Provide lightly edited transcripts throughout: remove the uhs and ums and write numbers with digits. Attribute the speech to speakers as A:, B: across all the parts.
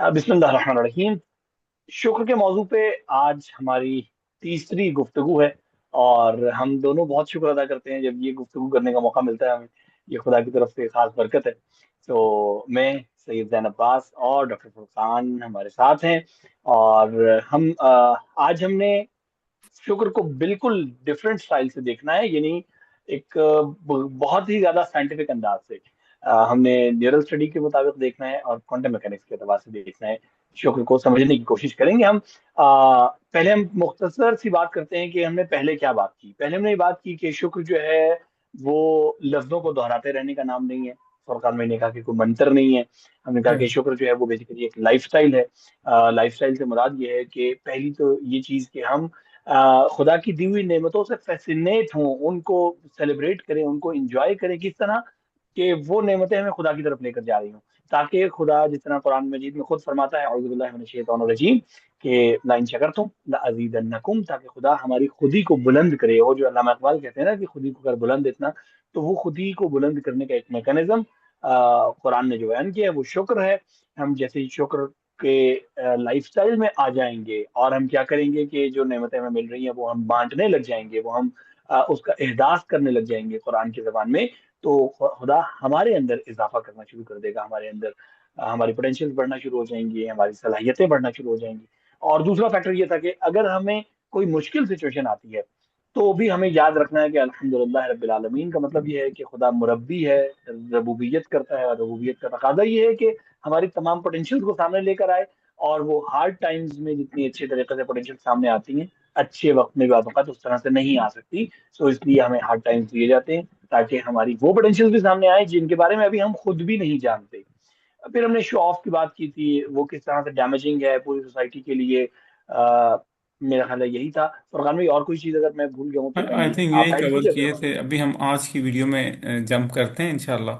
A: बिस्मिल्लाहिर्रहमानिर्रहीम। शुक्र के मौजू पे आज हमारी तीसरी गुफ्तगू है। और हम दोनों बहुत शुक्र अदा करते हैं जब ये गुफ्तगू करने का मौका मिलता है हमें। ये खुदा की तरफ से खास बरकत है। तो मैं सैयद जैन अब्बास और डॉक्टर फुरकान हमारे साथ हैं। और हम आज हमने शुक्र को बिल्कुल डिफरेंट स्टाइल से देखना है, यानी एक बहुत ही ज्यादा साइंटिफिक अंदाज से। हमने न्यूरल स्टडी के मुताबिक देखना है और क्वांटम मैकेनिक्स के एतबार से देखना है। शुक्र को समझने की कोशिश करेंगे हम। पहले हम मुख्तसर सी बात करते हैं कि हमने पहले क्या बात की। पहले हमने ये बात की कि शुक्र जो है वो लफ्जों को दोहराते रहने का नाम नहीं है। फुरकान भाई ने कहा कि कोई मंत्र नहीं है। हमने कहा कि
B: हम्म।
A: शुक्र जो है वो बेसिकली एक लाइफस्टाइल है। लाइफस्टाइल से मुराद ये है कि पहली तो ये चीज कि हम खुदा की दी हुई नेमतों से फैसिनेट हों, उनको सेलिब्रेट करें, उनको एंजॉय करें। किस तरह कि वो नेमतें हमें खुदा की तरफ लेकर जा रही हों, ताकि खुदा जिस तरह कुरान मजीद में खुद फरमाता है औज़ु बिल्लाहि मिनश शैतानिर रजीम कि लाइन शकरतुम लाज़ीदन्नकुम, ताकि खुदा हमारी खुदी को बुलंद करे। वो जो अल्लामा इकबाल कहते हैं ना कि खुदी को कर बुलंद इतना, तो वो खुदी को बुलंद करने का एक मैकेनिज्म कुरान ने जो बयान किया है वो शुक्र है। हम जैसे ही शुक्र के लाइफस्टाइल में आ जाएंगे और हम क्या करेंगे कि जो नेमतें हमें मिल रही हैं वो हम बांटने लग जाएंगे, वो हम उसका एहदास करने लग जाएंगे कुरान की जबान में। तो खुदा हमारे अंदर इजाफा करना शुरू कर देगा, हमारे अंदर हमारी पोटेंशियल बढ़ना शुरू हो जाएंगी, हमारी सलाहियतें बढ़ना शुरू हो जाएंगी। और दूसरा फैक्टर ये था कि अगर हमें कोई मुश्किल सिचुएशन आती है तो भी हमें याद रखना है कि अल्हम्दुलिल्लाह रब्बिल आलमीन का मतलब ये है कि खुदा मुरब्बी है, रबूबियत करता है। और रबूबियत का तकाजा ये है कि हमारी तमाम पोटेंशियल को सामने लेकर आए। और वो हार्ड टाइम्स में जितनी अच्छे तरीके से पोटेंशियल सामने आती हैं, अच्छे वक्त में भी तो उस तरह से नहीं आ सकती। सो इसलिए हमें हार्ड टाइम्स दिए जाते हैं ताकि हमारी वो पोटेंशियल भी सामने आए जिनके बारे में अभी हम खुद भी नहीं जानते। फिर हमने शो ऑफ की बात की थी, वो किस तरह से डैमेजिंग है पूरी सोसाइटी के लिए। मेरा ख्याल है यही था। फरहान भाई और कोई चीज अगर मैं भूल गया हूँ तो
B: आई
A: काइंडली
B: थिंक
A: आप
B: यही
A: ऐड
B: कवर
A: कीजिए अगर
B: किए
A: हमारे।
B: थे। अभी हम आज की वीडियो में जंप करते हैं इंशाल्लाह।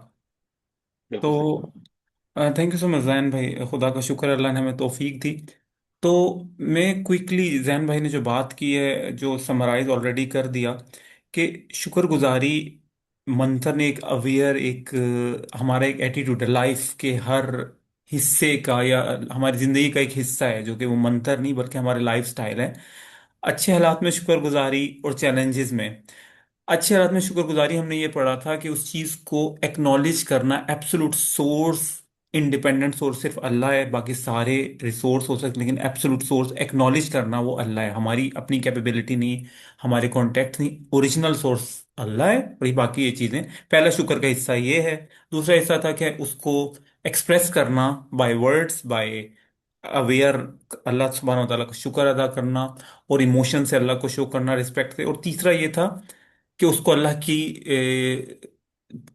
A: बिल्कुल सही।
B: तो thank you so much Jain भाई, खुदा का शुक्र अल्लाह ने हमें तौफीक दी। तो मैं क्विकली, जैन भाई ने जो बात की है, जो समराइज ऑलरेडी कर दिया कि शुक्रगुजारी मंथन एक अवेयर, एक हमारा एक एटीट्यूड है लाइफ के हर हिस्से का, या हमारी जिंदगी का एक हिस्सा है, जो कि वो मंत्र नहीं बल्कि हमारे लाइफ स्टाइल है। अच्छे हालात में शुक्रगुजारी और चैलेंजेस में। अच्छे हालात में शुक्रगुजारी हमने ये पढ़ा था कि उस चीज को एक्नॉलेज करना, एब्सोल्यूट सोर्स, इंडिपेंडेंट सोर्स सिर्फ अल्लाह है, बाकी सारे रिसोर्स हो सकते, लेकिन एब्सोल्यूट सोर्स एक्नॉलेज करना वो अल्लाह है, हमारी अपनी कैपेबिलिटी नहीं, हमारे कॉन्टेक्ट नहीं, ओरिजिनल सोर्स अल्लाह है। और ये बाकी ये चीजें, पहला शुक्र का हिस्सा ये है। दूसरा हिस्सा था कि उसको एक्सप्रेस करना बाय वर्ड्स, बाय अवेयर, अल्लाह सुब्हानहू व तआला का शुक्र अदा करना और इमोशन से अल्लाह को शो करना, रिस्पेक्ट से। और तीसरा ये था कि उसको अल्लाह की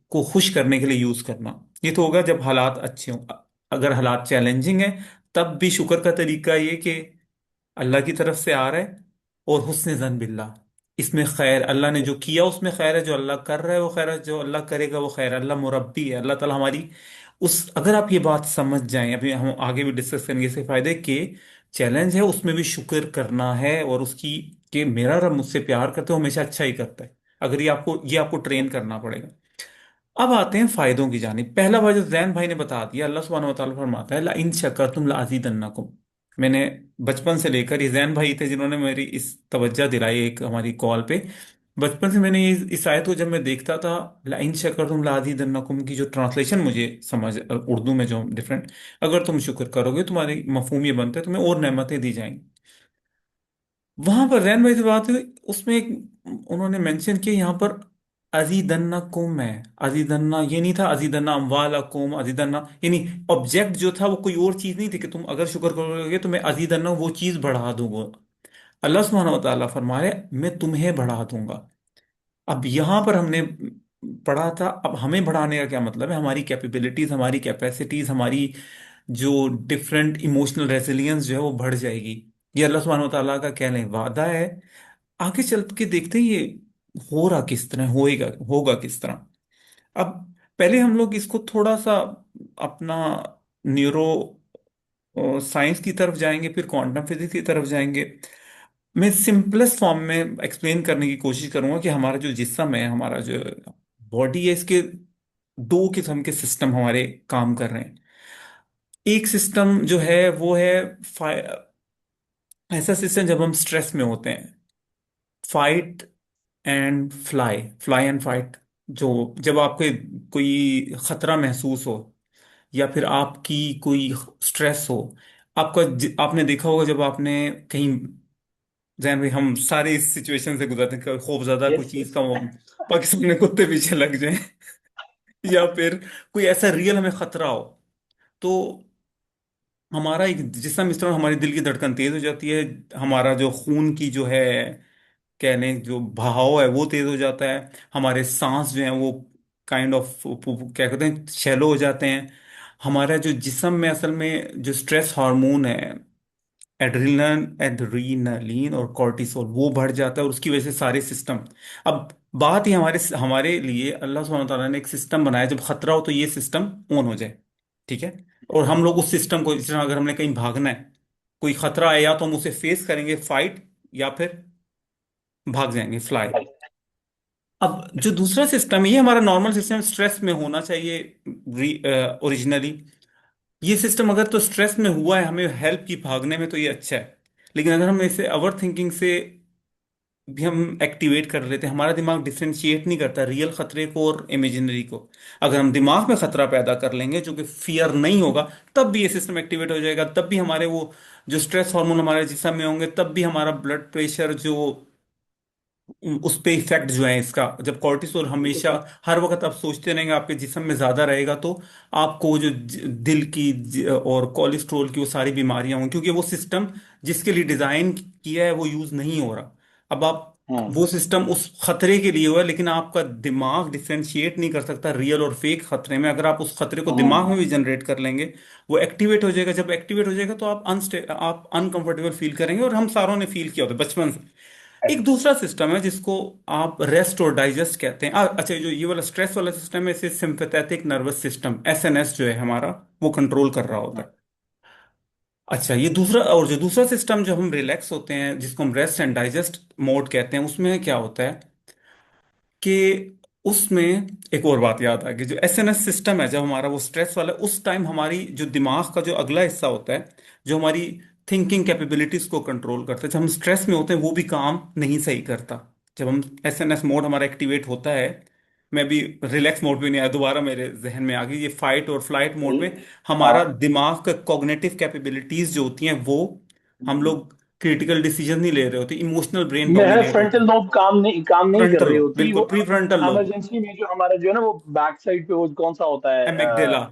B: को खुश करने के लिए यूज करना। ये तो होगा जब हालात अच्छे हों। अगर हालात चैलेंजिंग है, तब भी शुक्र का तरीका ये कि अल्लाह की तरफ से आ रहा है, और हुस्न ज़न बिल्लाह, इसमें खैर, अल्लाह ने जो किया उसमें खैर है, जो अल्लाह कर रहा है वो खैर है, जो अल्लाह करेगा वो खैर है। अल्लाह मुरब्बी है, अल्लाह ताला हमारी उस, अगर आप ये बात समझ जाएं, अभी हम आगे भी डिस्कस करेंगे इसके फायदे के, चैलेंज है उसमें भी शुक्र करना है, और उसकी, कि मेरा रब मुझसे प्यार करते हो, हमेशा अच्छा ही करता है। अगर ये आपको ट्रेन करना पड़ेगा। अब आते हैं फायदों की जानिब। पहला फायदा जैन भाई ने बता दिया, अल्लाह सुब्हानहू व तआला फरमाता है ला इन शकरतुम ला अज़ीदन्नकुम। मैंने बचपन से लेकर, ये जैन भाई थे जिन्होंने मेरी इस तवज्जो दिलाई एक हमारी कॉल पे। बचपन से मैंने इस आयत को जब मैं देखता था, ला इन शकरतुम ला अज़ीदन्नकुम की जो ट्रांसलेशन मुझे समझ, उर्दू में जो डिफरेंट, अगर तुम शुक्र करोगे, तुम्हारी मफहूम ये बनता है तुम्हें और नेमतें दी जाएंगी। वहां पर रैन भाई से बात हुई, उसमें एक उन्होंने मेंशन किया यहाँ पर, अजीदन्ना कुम है। अजीदन्ना ये नहीं था अजीदन्ना अम्वाला कुम, अजीदन्ना यानी ऑब्जेक्ट जो था वो कोई और चीज नहीं थी कि तुम अगर शुक्र करोगे तो मैं अजीदन्ना वो चीज बढ़ा दूंगा। अल्लाह सुब्हानहू व तआला फरमा रहे मैं तुम्हें बढ़ा दूंगा। अब यहां पर हमने पढ़ा था, अब हमें बढ़ाने का क्या मतलब है, हमारी कैपेबिलिटीज, हमारी कैपेसिटीज, हमारी जो डिफरेंट इमोशनल रेजिलियंस जो है वो बढ़ जाएगी। ये अल्लाह सुब्हानहू व तआला का कहने वादा है। आगे चल के देखते हैं ये हो रहा किस तरह, होएगा, होगा किस तरह। अब पहले हम लोग इसको थोड़ा सा अपना न्यूरो साइंस की तरफ जाएंगे, फिर क्वांटम फिजिक्स की तरफ जाएंगे। मैं सिंपलेस्ट फॉर्म में एक्सप्लेन करने की कोशिश करूंगा कि हमारा जो जिस्म है, हमारा जो बॉडी है, इसके दो किस्म के सिस्टम हमारे काम कर रहे हैं। एक सिस्टम जो है वो है ऐसा सिस्टम जब हम स्ट्रेस में होते हैं, fight and fly, fly and fight. जो जब आपको कोई खतरा महसूस हो या फिर आपकी कोई स्ट्रेस हो, आपने देखा होगा जब आपने कहीं, जैन भाई हम सारे इस सिचुएशन से गुजरते हैं, कभी खौफ ज्यादा कोई
A: यस
B: चीज
A: यस।
B: का पाकिस्तान में कुत्ते पीछे लग जाए या फिर कोई ऐसा रियल हमें खतरा हो, तो हमारा एक जिसम इस तरह, हमारी दिल की धड़कन तेज हो जाती है, हमारा जो खून की जो है, कहने जो बहाव है वो तेज हो जाता है, हमारे सांस जो है वो काइंड ऑफ क्या कहते हैं शैलो हो जाते हैं। हमारा जो जिस्म में असल में जो स्ट्रेस हार्मोन है, एड्रीनलीन और कॉर्टिसोल, वो बढ़ जाता है, और उसकी वजह से सारे सिस्टम। अब बात ही हमारे हमारे लिए अल्लाह सुब्हानहू व तआला ने एक सिस्टम बनाया, जब खतरा हो तो ये सिस्टम ऑन हो जाए, ठीक है। और हम लोग उस सिस्टम को, जिस तरह अगर हमने कहीं भागना है, कोई खतरा है, या तो हम उसे फेस करेंगे, फाइट, या फिर भाग जाएंगे, फ्लाई। अब जो दूसरा सिस्टम है, ये हमारा नॉर्मल सिस्टम, स्ट्रेस में होना चाहिए ओरिजिनली। ये सिस्टम अगर तो स्ट्रेस में हुआ है, हमें हेल्प की भागने में, तो ये अच्छा है। लेकिन अगर हम इसे ओवर थिंकिंग से भी हम एक्टिवेट कर लेते हैं, हमारा दिमाग डिफरेंशिएट नहीं करता रियल खतरे को और इमेजिनरी को। अगर हम दिमाग में खतरा पैदा कर लेंगे जो कि फियर नहीं होगा, तब भी ये सिस्टम एक्टिवेट हो जाएगा, तब भी हमारे वो जो स्ट्रेस हार्मोन हमारे जिस्म में होंगे, तब भी हमारा ब्लड प्रेशर जो उस पे इफेक्ट जो है इसका, जब कॉर्टिसोल हमेशा हर वक्त आप सोचते रहेंगे आपके जिस्म में ज्यादा रहेगा, तो आपको वो जो दिल की और कोलेस्ट्रॉल की वो सारी बीमारियां होंगी, क्योंकि वो सिस्टम जिसके लिए डिजाइन किया है वो यूज नहीं हो रहा। अब आप,
A: हम्म
B: वो सिस्टम उस खतरे के लिए हुआ है, लेकिन आपका दिमाग डिफरेंशिएट नहीं कर सकता रियल और फेक खतरे में। अगर आप उस खतरे को दिमाग में भी
A: हम्म
B: जनरेट कर लेंगे, वो एक्टिवेट हो जाएगा। जब एक्टिवेट हो जाएगा तो आप अनकंफर्टेबल फील करेंगे, और हम सारों ने फील किया होता है बचपन से। एक दूसरा सिस्टम है जिसको आप रेस्ट और डाइजेस्ट कहते हैं। अच्छा, जो ये वाला स्ट्रेस वाला सिस्टम है, इसे सिंपैथेटिक नर्वस सिस्टम, एसएनएस जो है हमारा, वो कंट्रोल कर रहा होता है। अच्छा, ये दूसरा, और जो दूसरा सिस्टम जो हम रिलैक्स होते हैं, जिसको हम रेस्ट एंड डाइजेस्ट मोड कहते हैं, उसमें क्या होता है कि उसमें एक और बात याद आ गई। जो एसएनएस सिस्टम है, जब हमारा वो स्ट्रेस वाला, उस टाइम हमारी जो दिमाग का जो अगला हिस्सा होता है, जो हमारी थिंकिंग कैपेबिलिटीज को कंट्रोल करता है, जब हम स्ट्रेस में होते हैं वो भी काम नहीं सही करता। जब हम एसएनएस मोड हमारा एक्टिवेट होता है, मैं भी रिलैक्स मोड पे नहीं आया, दोबारा मेरे जहन में आ गई, ये फाइट और फ्लाइट मोड में हमारा
A: हाँ।
B: दिमाग का कॉग्निटिव कैपेबिलिटीज जो होती हैं वो, हम लोग क्रिटिकल डिसीजन नहीं ले रहे होते, इमोशनल ब्रेन
A: मेरा
B: डोमिनेट होता
A: फ्रंटल
B: है।
A: लोब काम नहीं कर
B: फ्रंटल
A: रही
B: लोब,
A: होती वो।
B: बिल्कुल प्री फ्रंटल लोब,
A: इमरजेंसी में जो हमारा जो है ना, वो बैक साइड पे वो कौन सा होता है,
B: एमिगडेला,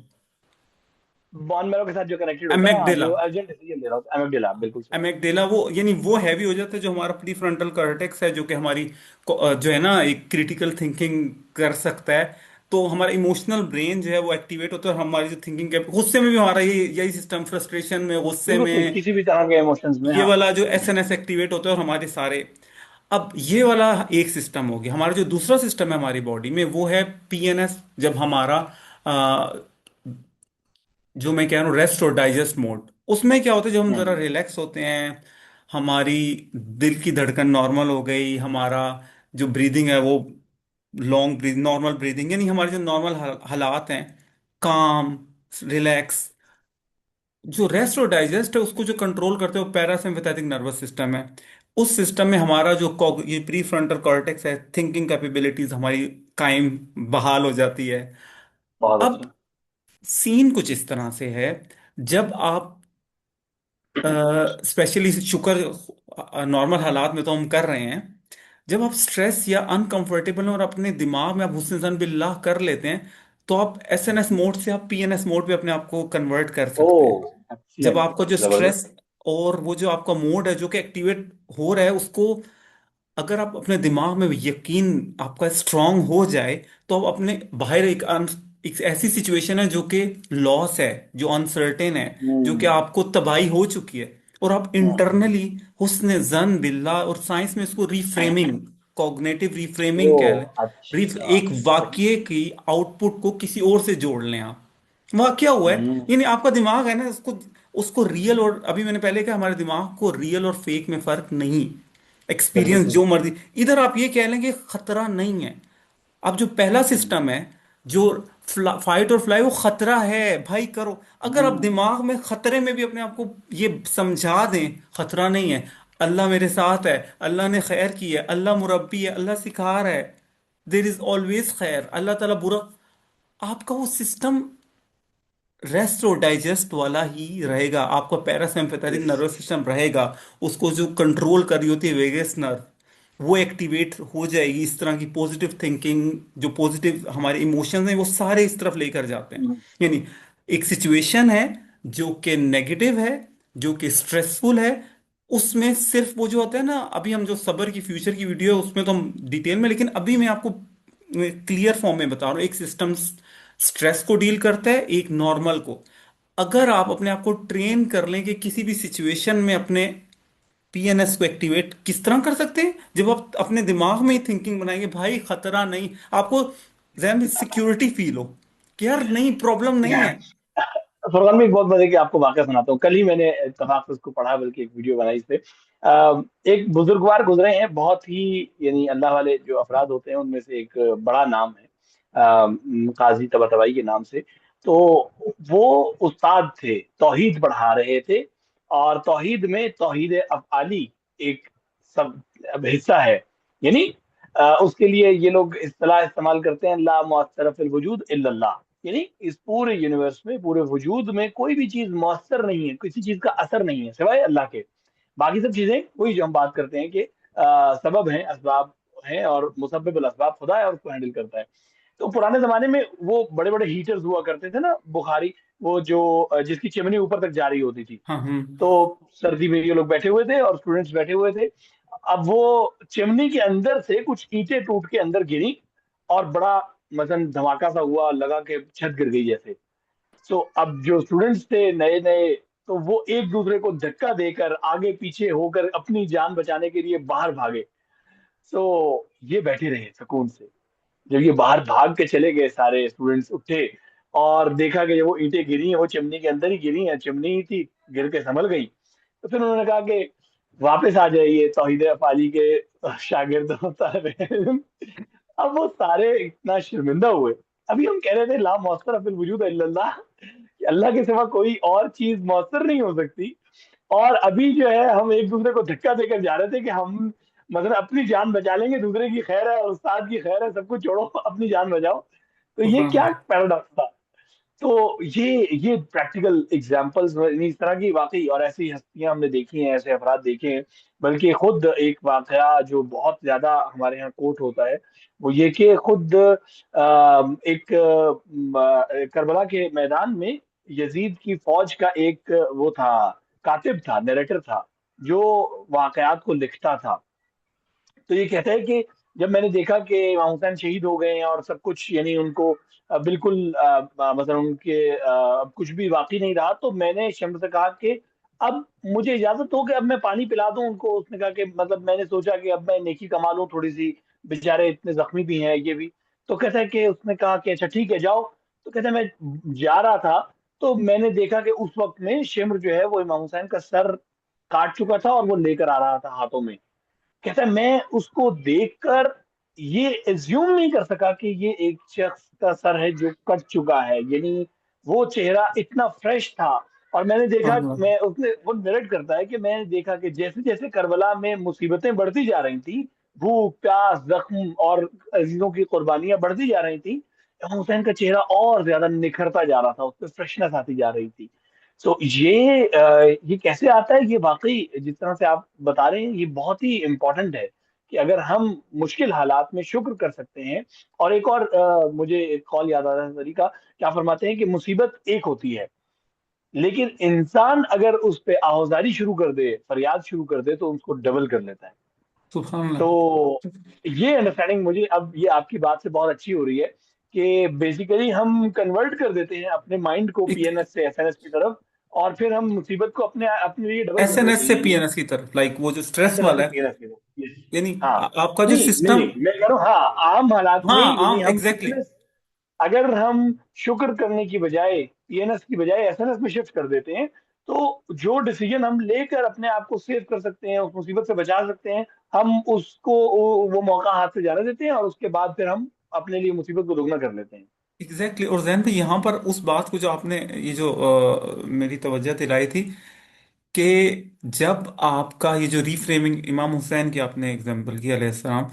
A: बॉन मैरो के साथ जो कनेक्टेड होता है, हाँ,
B: एमिगडेला।
A: जो अर्जेंट डिसीजन ले रहा होता है, एमिगडाला, बिल्कुल सही।
B: एमिगडेला वो, यानी वो हैवी हो जाता है, जो हमारा प्री फ्रंटल कॉर्टेक्स है, जो कि हमारी जो है ना एक क्रिटिकल थिंकिंग कर सकता है। तो हमारा इमोशनल ब्रेन जो है वो एक्टिवेट होता है, और हमारी जो थिंकिंग कैप, गुस्से में भी हमारा यही सिस्टम, फ्रस्ट्रेशन में, गुस्से
A: बिल्कुल सही,
B: में,
A: किसी भी तरह के इमोशंस में,
B: ये
A: हाँ।
B: वाला जो एसएनएस एक्टिवेट होता है, और हमारे सारे। अब ये वाला एक सिस्टम हो गया। हमारा जो दूसरा सिस्टम है हमारी बॉडी में, वो है पीएनएस। जब हमारा जो मैं कह रहा हूँ रेस्ट और डाइजेस्ट मोड, उसमें क्या होता है, जब हम जरा
A: हम्म
B: रिलैक्स होते हैं, हमारी दिल की धड़कन नॉर्मल हो गई, हमारा जो ब्रीदिंग है वो लॉन्ग ब्रीद, नॉर्मल ब्रीदिंग, यानी हमारे जो नॉर्मल हालात हैं, काम, रिलैक्स। जो रेस्ट और डाइजेस्ट है उसको जो कंट्रोल करते हैं वो पैरासिम्पैथेटिक नर्वस सिस्टम है। उस सिस्टम में हमारा जो ये प्री फ्रंटल कॉर्टेक्स है, थिंकिंग कैपेबिलिटीज हमारी कायम बहाल हो जाती है।
A: बहुत
B: अब
A: अच्छा।
B: सीन कुछ इस तरह से है, जब आप स्पेशली शुक्र, नॉर्मल हालात में तो हम कर रहे हैं, जब आप स्ट्रेस या अनकंफर्टेबल और अपने दिमाग में आप हुस्न ज़न बिल्लाह कर लेते हैं, तो आप एसएनएस मोड से आप पीएनएस मोड पे अपने आप को कन्वर्ट कर
A: ओ,
B: सकते हैं। जब
A: एक्सीलेंट।
B: आपका जो
A: जबरदस्त।
B: स्ट्रेस और वो जो आपका मोड है जो कि एक्टिवेट हो रहा है, उसको अगर आप अपने दिमाग में यकीन आपका स्ट्रांग हो जाए, तो आप अपने बाहर एक ऐसी सिचुएशन है जो कि लॉस है, जो अनसर्टेन है, जो कि
A: हम्म
B: आपको तबाही हो चुकी है, और आप
A: हम्म।
B: इंटरनली हुस्न जन बिल्ला, और साइंस में इसको रिफ्रेमिंग, कॉग्निटिव
A: ओ,
B: रिफ्रेमिंग कह लें,
A: अच्छा।
B: एक वाक्य की आउटपुट को किसी और से जोड़ लें आप। वहाँ क्या हुआ है,
A: हम्म।
B: यानी आपका दिमाग है ना, उसको उसको रियल, और अभी मैंने पहले कहा हमारे दिमाग को रियल और फेक में फर्क नहीं,
A: बिल्कुल
B: एक्सपीरियंस
A: सही।
B: जो मर्जी। इधर आप ये कह लें कि खतरा नहीं है। अब जो पहला
A: हम्म
B: सिस्टम है, जो फाइट और फ्लाई, वो खतरा है भाई, करो। अगर आप
A: हम्म,
B: दिमाग में खतरे में भी अपने आप को ये समझा दें, खतरा नहीं है, अल्लाह मेरे साथ है, अल्लाह ने खैर की है, अल्लाह मुरब्बी है, अल्लाह सिखा रहा है, देर इज ऑलवेज खैर, अल्लाह ताला बुरा, आपका वो सिस्टम रेस्ट और डाइजेस्ट वाला ही रहेगा, आपका पैरासिम्पैथेटिक
A: यस।
B: नर्वस सिस्टम रहेगा, उसको जो कंट्रोल कर रही होती है वेगस नर्व, वो एक्टिवेट हो जाएगी। इस तरह की पॉजिटिव थिंकिंग, जो पॉजिटिव हमारे इमोशंस हैं वो सारे इस तरफ लेकर जाते हैं।
A: हम्म,
B: यानी एक सिचुएशन है जो कि नेगेटिव है, जो कि स्ट्रेसफुल है, उसमें सिर्फ वो जो होता है ना, अभी हम जो सबर की फ्यूचर की वीडियो है उसमें तो हम डिटेल में, लेकिन अभी मैं आपको क्लियर फॉर्म में बता रहा हूँ, एक सिस्टम स्ट्रेस को डील करता है, एक नॉर्मल को। अगर आप अपने आप को ट्रेन कर लें कि किसी भी सिचुएशन में अपने पीएनएस को एक्टिवेट किस तरह कर सकते हैं, जब आप अपने दिमाग में ही थिंकिंग बनाएंगे भाई खतरा नहीं, आपको जहन में सिक्योरिटी फील हो कि यार नहीं, प्रॉब्लम नहीं है।
A: फरमान में एक बहुत मजे की आपको वाकया सुनाता हूँ। कल ही मैंने इत्तेफाक से उसको पढ़ा, बल्कि एक वीडियो बनाई इस पे। एक बुजुर्गवार गुजरे हैं, बहुत ही यानी अल्लाह वाले जो अफराद होते हैं उनमें से एक बड़ा नाम है, काजी तबातबाई के नाम से। तो वो उस्ताद थे, तौहीद पढ़ा रहे थे। और तौहीद में तौहीद अफ़आली एक सब अब हिस्सा है। यानी उसके लिए ये लोग इस्तेलाह इस्तेमाल करते हैं, ला मुअस्सिर फिल वजूद इल्लल्लाह। यानी इस पूरे यूनिवर्स में, पूरे वजूद में कोई भी चीज मौसर नहीं है, किसी चीज का असर नहीं है सिवाय अल्लाह के। बाकी सब चीजें वही जो हम बात करते हैं कि सबब हैं, असबाब हैं, और मुसब्बिबुल असबाब खुदा है और उसको हैंडल करता है। तो पुराने जमाने में वो बड़े बड़े हीटर्स हुआ करते थे ना, बुखारी, वो जो जिसकी चिमनी ऊपर तक जा रही होती थी।
B: हाँ।
A: तो सर्दी में ये लोग बैठे हुए थे और स्टूडेंट्स बैठे हुए थे। अब वो चिमनी के अंदर से कुछ ईंटें टूट के अंदर गिरी, और बड़ा मतलब धमाका सा हुआ, लगा कि छत गिर गई जैसे। सो अब जो स्टूडेंट्स थे नए नए, तो वो एक दूसरे को धक्का देकर आगे पीछे होकर अपनी जान बचाने के लिए बाहर भागे। सो ये बैठे रहे सुकून से। जब ये बाहर भाग के चले गए, सारे स्टूडेंट्स उठे और देखा कि वो ईंटें गिरी हैं, वो चिमनी के अंदर ही गिरी हैं, चिमनी ही थी, गिर के संभल गई। तो फिर उन्होंने कहा कि वापस आ जाइए तौहीद अफाली के शागिर्द और तालिब इल्म। अब वो सारे इतना शर्मिंदा हुए। अभी हम कह रहे थे ला मौसर फिल वजूद इल्लल्लाह, कि अल्लाह के सिवा कोई और चीज मौसर नहीं हो सकती। और अभी जो है हम एक दूसरे को धक्का देकर जा रहे थे कि हम मतलब अपनी जान बचा लेंगे, दूसरे की खैर है, उस्ताद की खैर है, सब कुछ छोड़ो अपनी जान बचाओ। तो ये
B: सुभान
A: क्या
B: अल्लाह।
A: पैराडॉक्स था। तो ये प्रैक्टिकल एग्जांपल्स इस तरह की वाकई, और ऐसी हस्तियां हमने देखी हैं, ऐसे अफराद देखे हैं। बल्कि खुद एक वाकया जो बहुत ज्यादा हमारे यहाँ कोट होता है, वो ये कि खुद एक करबला के मैदान में यजीद की फौज का एक वो था, कातिब था, नरेटर था, जो वाकयात को लिखता था। तो ये कहता है कि जब मैंने देखा कि इमाम हुसैन शहीद हो गए हैं और सब कुछ यानी उनको बिल्कुल मतलब उनके अब कुछ भी बाकी नहीं रहा, तो मैंने शम्स से कहा कि अब मुझे इजाजत हो कि अब मैं पानी पिला दूं उनको। उसने कहा कि मतलब मैंने सोचा कि अब मैं नेकी कमा लूं थोड़ी सी, बेचारे इतने जख्मी भी हैं ये भी। तो कहता है कि उसने कहा कि अच्छा ठीक है जाओ। तो कहता है मैं जा रहा था, तो मैंने देखा कि उस वक्त में शिम्र जो है वो इमाम हुसैन का सर काट चुका था और वो लेकर आ रहा था हाथों में। कहता है मैं उसको देखकर ये एज्यूम नहीं कर सका कि ये एक शख्स का सर है जो कट चुका है। यानी वो चेहरा इतना फ्रेश था। और मैंने देखा,
B: सुभान अल्लाह।
A: मैं उसने वो नरेट करता है कि मैंने देखा कि जैसे जैसे करबला में मुसीबतें बढ़ती जा रही थी, भूख प्यास जख्म और अजीजों की कुर्बानियां बढ़ती जा रही थी, इमाम हुसैन का चेहरा और ज्यादा निखरता जा रहा था, उस पर फ्रेशनेस आती जा रही थी। सो ये कैसे आता है, ये वाकई जिस तरह से आप बता रहे हैं ये बहुत ही इम्पोर्टेंट है कि अगर हम मुश्किल हालात में शुक्र कर सकते हैं। और एक और मुझे एक कॉल याद आ रहा है तरीका, क्या फरमाते हैं कि मुसीबत एक होती है, लेकिन इंसान अगर उस पे आहोजारी शुरू कर दे, फरियाद शुरू कर दे, तो उसको डबल कर लेता है।
B: सुभान
A: तो
B: अल्लाह।
A: ये अंडरस्टैंडिंग मुझे अब ये आपकी बात से बहुत अच्छी हो रही है कि बेसिकली हम कन्वर्ट कर देते हैं अपने माइंड को
B: एक
A: पीएनएस से एसएनएस की तरफ, और फिर हम मुसीबत को अपने अपने लिए डबल कर देते
B: एसएनएस
A: हैं।
B: से
A: यानी
B: पीएनएस की तरफ, लाइक वो जो स्ट्रेस
A: एसएनएस से
B: वाला है,
A: पीएनएस की तरफ। Yes.
B: यानी
A: हाँ।
B: आपका जो
A: नहीं नहीं
B: सिस्टम।
A: नहीं, मैं कह रहा हूँ हाँ, आम हालात में
B: हाँ
A: यानी
B: आम
A: हम
B: एग्जैक्टली।
A: एसएनएस, अगर हम शुक्र करने की बजाय पीएनएस की बजाय एसएनएस में शिफ्ट कर देते हैं, तो जो डिसीजन हम लेकर अपने आप को सेव कर सकते हैं, उस मुसीबत से बचा सकते हैं, हम उसको वो मौका हाथ से जाने देते हैं, और उसके बाद फिर हम अपने लिए मुसीबत को दोगुना कर लेते हैं।
B: एग्जैक्टली। और जैन भाई यहाँ पर उस बात को जो आपने, ये जो मेरी तवज्जो दिलाई थी कि जब आपका ये जो रीफ्रेमिंग, इमाम हुसैन की आपने एग्जांपल की अलैहिस्सलाम,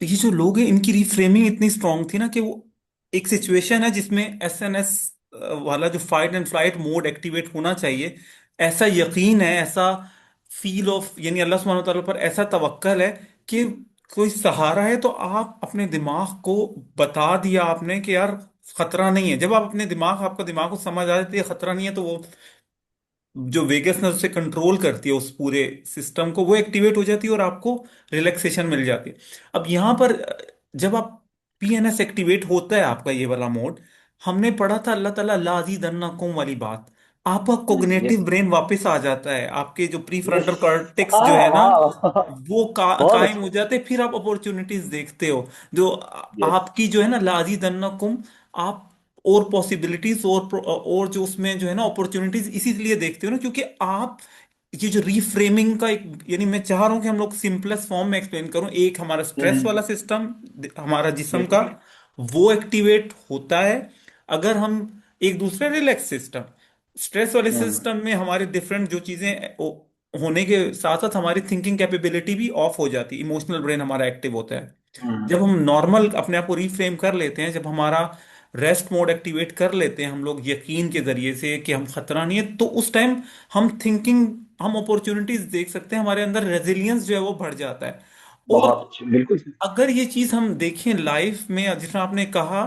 B: ये जो लोग हैं इनकी रीफ्रेमिंग इतनी स्ट्रांग थी ना कि वो एक सिचुएशन है जिसमें एसएनएस वाला जो fight and flight mode activate होना चाहिए, ऐसा यकीन है, ऐसा फील ऑफ, यानी अल्लाह सुब्हानहू व तआला पर ऐसा तवक्कल है कि कोई सहारा है, तो आप अपने दिमाग को बता दिया आपने कि यार खतरा नहीं है। जब आप अपने दिमाग, आपका दिमाग को समझ आ जाती है खतरा नहीं है, तो वो जो वेगसनेस उसे कंट्रोल करती है उस पूरे सिस्टम को, वो एक्टिवेट हो जाती है और आपको रिलैक्सेशन मिल जाती है। अब यहां पर जब आप पीएनएस एक्टिवेट होता है आपका ये वाला मोड, हमने पढ़ा था अल्लाह ताला ला अज़ीदन्नकुम वाली बात, आपका
A: यस,
B: कोग्निटिव ब्रेन वापस आ जाता है, आपके जो प्री
A: यस।
B: फ्रंटल कॉर्टेक्स जो है
A: हाँ
B: ना
A: हाँ।
B: वो
A: बहुत
B: कायम
A: अच्छा।
B: हो जाते हैं, फिर आप अपॉर्चुनिटीज देखते हो। जो
A: यस।
B: आपकी जो है ना ला अज़ीदन्नकुम, आप और पॉसिबिलिटीज और जो उसमें जो है ना अपॉर्चुनिटीज इसीलिए देखते हो ना, क्योंकि आप ये जो रीफ्रेमिंग का एक, यानी मैं चाह रहा हूं कि हम लोग सिंपलेस्ट फॉर्म में एक्सप्लेन करूं, एक हमारा स्ट्रेस वाला सिस्टम, हमारा जिस्म
A: यस।
B: का, वो एक्टिवेट होता है अगर हम, एक दूसरा रिलैक्स सिस्टम, स्ट्रेस वाले सिस्टम में हमारे डिफरेंट जो चीजें होने के साथ साथ हमारी थिंकिंग कैपेबिलिटी भी ऑफ हो जाती है, इमोशनल ब्रेन हमारा एक्टिव होता है। जब हम नॉर्मल अपने आप को रीफ्रेम कर लेते हैं, जब हमारा रेस्ट मोड एक्टिवेट कर लेते हैं हम लोग यकीन के जरिए से कि हम खतरा नहीं है, तो उस टाइम हम थिंकिंग, हम अपॉर्चुनिटीज देख सकते हैं, हमारे अंदर रेजिलियंस जो है वो बढ़ जाता है। और
A: बहुत अच्छे, बिल्कुल सही।
B: अगर ये चीज हम देखें लाइफ में, जिसमें आपने कहा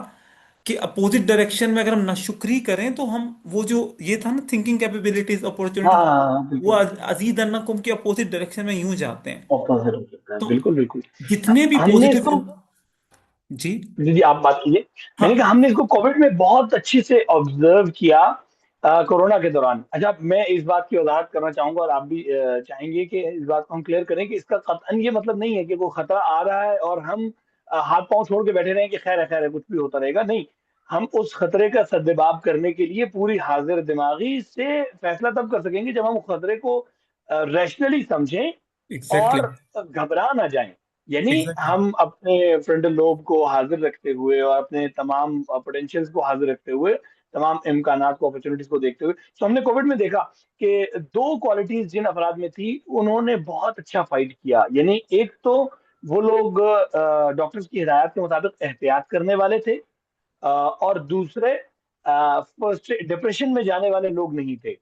B: कि अपोजिट डायरेक्शन में अगर हम नाशुक्री करें, तो हम वो जो ये था ना थिंकिंग कैपेबिलिटीज
A: हाँ
B: अपॉर्चुनिटी,
A: हाँ हाँ,
B: वो
A: बिल्कुल।
B: अजीज अन्नकुम के अपोजिट डायरेक्शन में यूं जाते हैं।
A: ऑपोजिट हो सकता है,
B: तो
A: बिल्कुल बिल्कुल।
B: जितने भी
A: हमने
B: पॉजिटिव,
A: इसको,
B: जी,
A: जी जी, आप बात कीजिए। मैंने कहा
B: हाँ,
A: हमने इसको कोविड में बहुत अच्छे से ऑब्जर्व किया, कोरोना के दौरान। अच्छा, मैं इस बात की वजाहत करना चाहूंगा और आप भी चाहेंगे कि इस बात को हम क्लियर करें कि इसका कतई ये मतलब नहीं है कि वो खतरा आ रहा है और हम हाथ पांव छोड़ के बैठे रहें कि खैर है कुछ भी होता रहेगा। नहीं, हम उस खतरे का सद्देबाब करने के लिए पूरी हाजिर दिमागी से फैसला तब कर सकेंगे जब हम उस खतरे को रैशनली समझें
B: एग्जैक्टली,
A: और घबरा ना जाएं। यानी
B: एग्जैक्टली,
A: हम अपने फ्रंटल लोब को हाजिर रखते हुए और अपने तमाम पोटेंशियल्स को हाजिर रखते हुए, तमाम इम्कानात को, अपॉर्चुनिटीज को देखते हुए, तो हमने कोविड में देखा कि दो क्वालिटीज जिन अफराद में थी उन्होंने बहुत अच्छा फाइट किया। यानी एक तो वो लोग डॉक्टर्स की हिदायत के मुताबिक एहतियात करने वाले थे, और दूसरे फर्स्ट डिप्रेशन में जाने वाले लोग नहीं थे।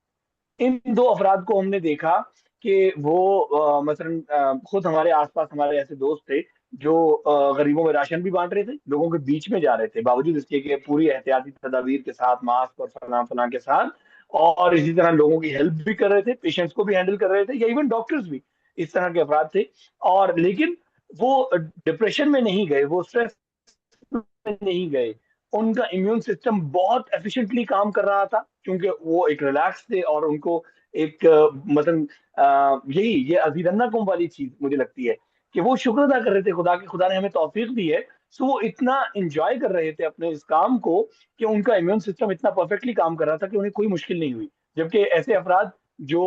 A: इन दो अफराद को हमने देखा कि वो मसलन खुद हमारे आसपास हमारे ऐसे दोस्त थे जो गरीबों में राशन भी बांट रहे थे, लोगों के बीच में जा रहे थे, बावजूद इसके कि पूरी एहतियाती तदाबीर के साथ, मास्क और फलां फलां के साथ, और इसी तरह लोगों की हेल्प भी कर रहे थे, पेशेंट्स को भी हैंडल कर रहे थे, या इवन डॉक्टर्स भी इस तरह के अफराद थे। और लेकिन वो डिप्रेशन में नहीं गए, वो स्ट्रेस में नहीं गए। उनका इम्यून सिस्टम बहुत एफिशिएंटली काम कर रहा था क्योंकि वो एक रिलैक्स थे और उनको एक मतलब यही ये अजीरन्ना कुम वाली चीज मुझे लगती है कि वो शुक्र अदा कर रहे थे खुदा की, खुदा ने हमें तौफीक दी है। सो वो इतना एंजॉय कर रहे थे अपने इस काम को कि उनका इम्यून सिस्टम इतना परफेक्टली काम कर रहा था कि उन्हें कोई मुश्किल नहीं हुई। जबकि ऐसे अफराद जो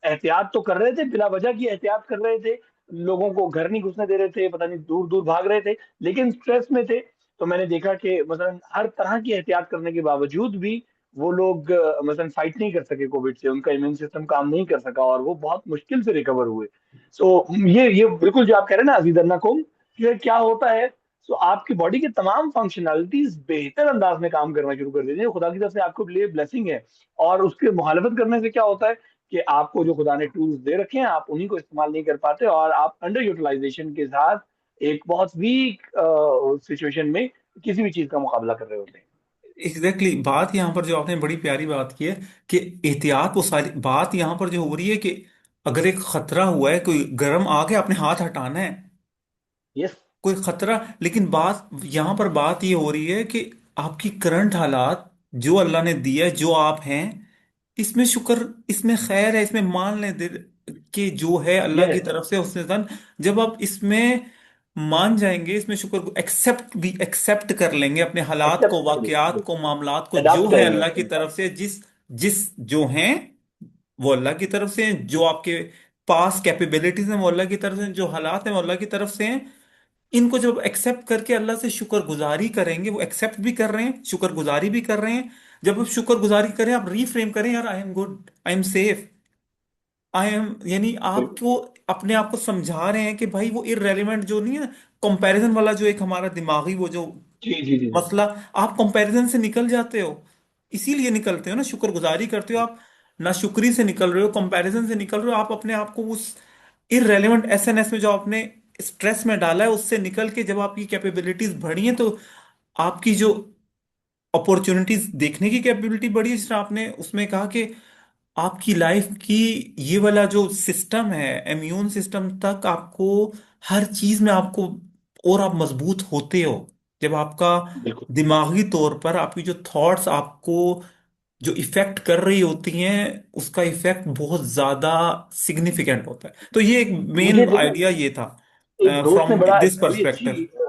A: एहतियात तो कर रहे थे, बिला वजह की एहतियात कर रहे थे, लोगों को घर नहीं घुसने दे रहे थे, पता नहीं दूर दूर भाग रहे थे, लेकिन स्ट्रेस में थे। तो मैंने देखा कि मतलब हर तरह की एहतियात करने के बावजूद भी वो लोग मतलब फाइट नहीं कर सके कोविड से, उनका इम्यून सिस्टम काम नहीं कर सका और वो बहुत मुश्किल से रिकवर हुए। सो ये बिल्कुल जो आप कह रहे हैं ना अजीदन्ना को, ये क्या होता है, सो आपकी बॉडी के तमाम फंक्शनैलिटीज बेहतर अंदाज में काम करना शुरू कर देती है, खुदा की तरफ से आपके लिए ब्लेसिंग है। और उसके मुखालफत करने से क्या होता है कि आपको जो खुदा ने टूल्स दे रखे हैं आप उन्हीं को इस्तेमाल नहीं कर पाते और आप अंडर यूटिलाइजेशन के साथ एक बहुत वीक सिचुएशन में किसी भी चीज का मुकाबला कर रहे होते हैं।
B: Exactly exactly। बात यहाँ पर जो आपने बड़ी प्यारी बात की है कि एहतियात, वो सारी बात यहाँ पर जो हो रही है कि अगर एक खतरा हुआ है, कोई गर्म आग है, अपने हाथ हटाना है,
A: यस।
B: कोई खतरा, लेकिन बात यहाँ पर बात ये हो रही है कि आपकी करंट हालात जो अल्लाह ने दिया है, जो आप हैं, इसमें शुक्र, इसमें खैर है, इसमें मान लें कि जो है अल्लाह की
A: यस।
B: तरफ से उसने दन, जब आप इसमें मान जाएंगे, इसमें शुक्र एक्सेप्ट कर लेंगे अपने हालात को,
A: एक्सेप्ट
B: वाकयात
A: करें,
B: को, मामलात को, जो
A: अडाप्ट
B: है
A: करेंगे
B: अल्लाह की
A: उसको।
B: तरफ से, जिस जिस जो हैं वो अल्लाह की तरफ से हैं, जो आपके पास कैपेबिलिटीज हैं वो अल्लाह की तरफ से हैं, जो हालात हैं वो अल्लाह की तरफ से हैं, इनको जब एक्सेप्ट करके अल्लाह से शुक्रगुजारी करेंगे, वो एक्सेप्ट भी कर रहे हैं, शुक्रगुजारी भी कर रहे हैं। जब आप शुक्रगुजारी करें, आप रीफ्रेम करें, यार I am good, I am safe, I am, यानी
A: बिल्कुल।
B: आपको अपने आप को समझा रहे हैं कि भाई वो इररेलेवेंट जो नहीं है, कंपैरिजन वाला जो एक हमारा दिमागी वो जो
A: जी जी जी जी।
B: मसला, आप कंपैरिजन से निकल जाते हो। इसीलिए निकलते हो ना, शुक्रगुजारी करते हो आप, ना शुक्री से निकल रहे हो, कंपैरिजन से निकल रहे हो। आप अपने आप को उस इररेलेवेंट एसएनएस में जो आपने स्ट्रेस में डाला है उससे निकल के, जब आपकी कैपेबिलिटीज बढ़ी हैं, तो आपकी जो अपॉर्चुनिटीज देखने की कैपेबिलिटी बढ़ी है, जिस तरह आपने उसमें कहा कि आपकी लाइफ की ये वाला जो सिस्टम है, इम्यून सिस्टम तक आपको, हर चीज में आपको, और आप मजबूत होते हो जब आपका
A: बिल्कुल
B: दिमागी तौर पर आपकी जो थॉट्स आपको जो इफेक्ट कर रही होती हैं, उसका इफेक्ट बहुत ज्यादा सिग्निफिकेंट होता है। तो ये एक
A: मुझे
B: मेन
A: देखो,
B: आइडिया ये था
A: एक दोस्त ने
B: फ्रॉम
A: बड़ा
B: दिस
A: बड़ी अच्छी
B: पर्सपेक्टिव।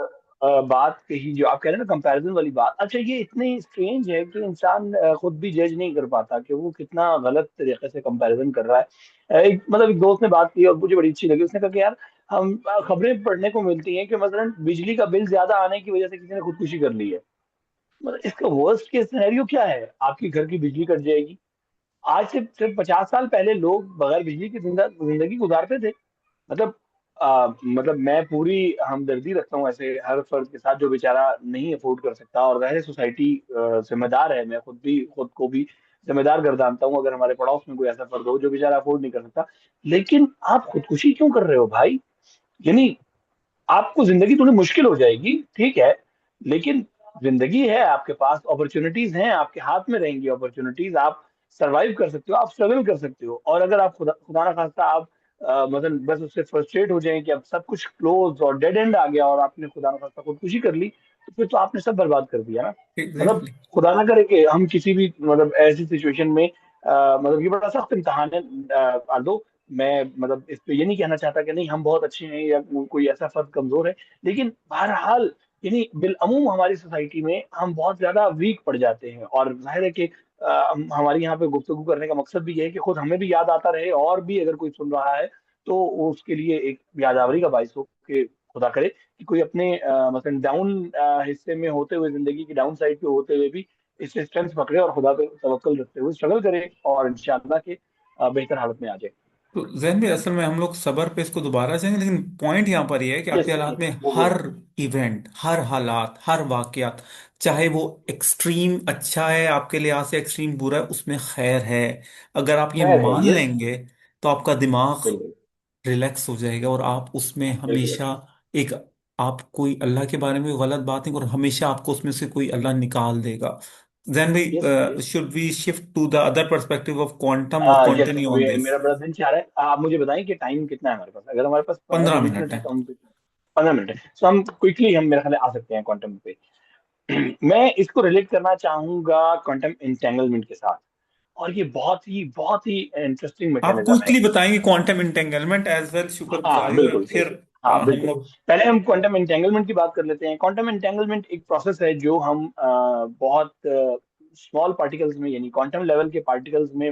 A: बात कही, जो आप कह रहे हैं ना कंपैरिजन वाली बात। अच्छा, ये इतनी स्ट्रेंज है कि इंसान खुद भी जज नहीं कर पाता कि वो कितना गलत तरीके से कंपैरिजन कर रहा है। एक मतलब एक दोस्त ने बात की और मुझे बड़ी अच्छी लगी। उसने कहा कि यार, हम खबरें पढ़ने को मिलती हैं कि मसलन बिजली का बिल ज्यादा आने की वजह से किसी ने खुदकुशी कर ली है। मतलब इसका वर्स्ट केस सिनेरियो क्या है? आपकी घर की बिजली कट जाएगी। आज से सिर्फ 50 साल पहले लोग बगैर बिजली की जिंदगी गुजारते थे। मतलब मतलब मैं पूरी हमदर्दी रखता हूँ ऐसे हर फर्द के साथ जो बेचारा नहीं अफोर्ड कर सकता। और वैसे सोसाइटी जिम्मेदार है, मैं खुद को भी जिम्मेदार गर्दानता हूँ अगर हमारे पड़ोस में कोई ऐसा फर्द हो जो बेचारा अफोर्ड नहीं कर सकता। लेकिन आप खुदकुशी क्यों कर रहे हो भाई? यानी आपको जिंदगी थोड़ी मुश्किल हो जाएगी, ठीक है, लेकिन जिंदगी है, आपके पास अपॉर्चुनिटीज हैं, आपके हाथ में रहेंगी अपॉर्चुनिटीज। आप सरवाइव कर सकते हो, आप स्ट्रगल कर सकते हो। और अगर आप खुदा खुदा ना खास्ता आप मतलब बस उससे फ्रस्ट्रेट हो जाएं कि अब सब कुछ क्लोज और डेड एंड आ गया और आपने खुदा ना खास्ता खुदकुशी कर ली, तो फिर तो आपने सब बर्बाद कर दिया ना। मतलब
B: एग्जैक्टली।
A: खुदा ना करे कि हम किसी भी मतलब ऐसी सिचुएशन में मतलब ये बड़ा सख्त इम्तहान है। आल्दो मैं मतलब इस पे ये नहीं कहना चाहता कि नहीं हम बहुत अच्छे हैं या कोई ऐसा फर्द कमजोर है, लेकिन बहरहाल यानी बिलअमूम हमारी सोसाइटी में हम बहुत ज्यादा वीक पड़ जाते हैं। और जाहिर है कि हमारी यहाँ पे गुफ्तगू करने का मकसद भी ये है कि खुद हमें भी याद आता रहे और भी अगर कोई सुन रहा है तो वो उसके लिए एक यादआवरी का बाइस हो कि खुदा करे कि कोई अपने मतलब डाउन हिस्से में होते हुए, जिंदगी की डाउन साइड पे होते हुए भी इससे स्ट्रेंथ पकड़े और खुदा पे तवक्कल रखते हुए स्ट्रगल करे और इंशाल्लाह के बेहतर हालत में आ जाए।
B: तो जैन भी, असल में हम लोग सबर पे इसको दोबारा जाएंगे, लेकिन पॉइंट यहाँ पर यह है कि
A: यस
B: आपके
A: यस
B: हालात
A: यस,
B: में
A: वो
B: हर
A: बोलो।
B: इवेंट, हर हालात, हर वाकयात, चाहे वो एक्सट्रीम अच्छा है आपके लिहाज से, एक्सट्रीम बुरा है, उसमें खैर है। अगर आप ये
A: खैर है,
B: मान
A: यस।
B: लेंगे तो आपका दिमाग
A: बिल्कुल
B: रिलैक्स हो जाएगा, और आप उसमें
A: बिल्कुल।
B: हमेशा एक, आप कोई अल्लाह के बारे में गलत बात नहीं, और हमेशा आपको उसमें से कोई अल्लाह निकाल देगा। जैन
A: यस
B: भाई,
A: yes.
B: Should we shift to the other perspective of quantum और
A: यस,
B: कंटिन्यू ऑन दिस?
A: मेरा बड़ा दिन चाह रहा है। आप मुझे बताएं कि टाइम कितना है हमारे पास। अगर हमारे पास पंद्रह
B: 15
A: बीस
B: मिनट
A: मिनट है
B: है।
A: तो हम 15 मिनट है, तो हम क्विकली हम मेरे ख्याल है आ सकते हैं क्वांटम पे। मैं इसको रिलेट करना चाहूंगा क्वांटम इंटेंगलमेंट के साथ। और ये बहुत ही इंटरेस्टिंग
B: आप
A: मैकेनिज्म है।
B: क्विकली बताएंगे क्वांटम इंटेंगलमेंट एज वेल,
A: हाँ
B: शुक्रगुजारी, और
A: बिल्कुल
B: फिर
A: बिल्कुल। हाँ
B: हम
A: बिल्कुल।
B: लोग।
A: पहले हम क्वांटम एंटेंगलमेंट की बात कर लेते हैं। क्वांटम एंटेंगलमेंट एक प्रोसेस है जो हम बहुत स्मॉल पार्टिकल्स में, यानी क्वांटम लेवल के पार्टिकल्स में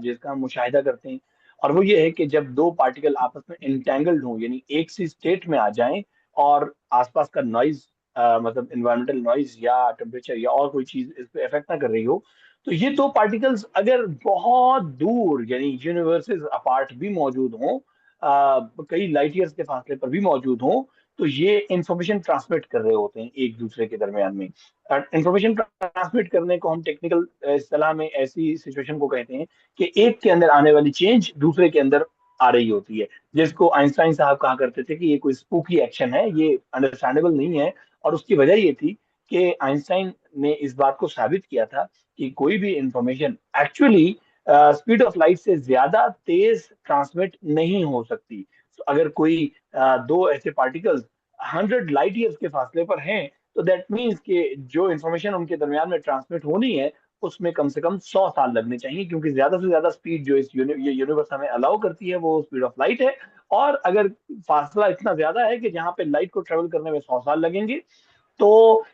A: जिसका हम मुशाहिदा करते हैं। और वो ये है कि जब दो पार्टिकल आपस में इंटेंगल्ड हों, यानी एक सी स्टेट में आ जाएं, और आसपास का नॉइज मतलब इन्वायरमेंटल नॉइज या टेम्परेचर या और कोई चीज इस पे इफेक्ट ना कर रही हो, तो ये दो पार्टिकल्स अगर बहुत दूर यानी यूनिवर्सेस अपार्ट भी मौजूद हों, कई लाइट ईयर्स के फासले पर भी मौजूद हों, तो ये इंफॉर्मेशन ट्रांसमिट कर रहे होते हैं एक दूसरे के दरमियान में। इंफॉर्मेशन ट्रांसमिट करने को हम टेक्निकल इस्तेलाह में ऐसी सिचुएशन को कहते हैं कि एक के अंदर आने वाली चेंज दूसरे के अंदर आ रही होती है, जिसको आइंस्टाइन साहब कहा करते थे कि ये कोई स्पूकी एक्शन है, ये अंडरस्टैंडेबल नहीं है। और उसकी वजह ये थी कि आइंस्टाइन ने इस बात को साबित किया था कि कोई भी information actually speed of light से ज्यादा तेज ट्रांसमिट नहीं हो सकती। तो अगर कोई दो ऐसे पार्टिकल्स 100 लाइट ईयर्स के फासले पर हैं, तो दैट मीन्स कि जो इंफॉर्मेशन उनके दरमियान में ट्रांसमिट होनी है उसमें कम से कम 100 साल लगने चाहिए, क्योंकि ज्यादा से ज्यादा स्पीड जो ये यूनिवर्स हमें अलाउ करती है वो स्पीड ऑफ लाइट है। और अगर फासला इतना ज्यादा है कि जहां पे लाइट को ट्रेवल करने में 100 साल लगेंगे, तो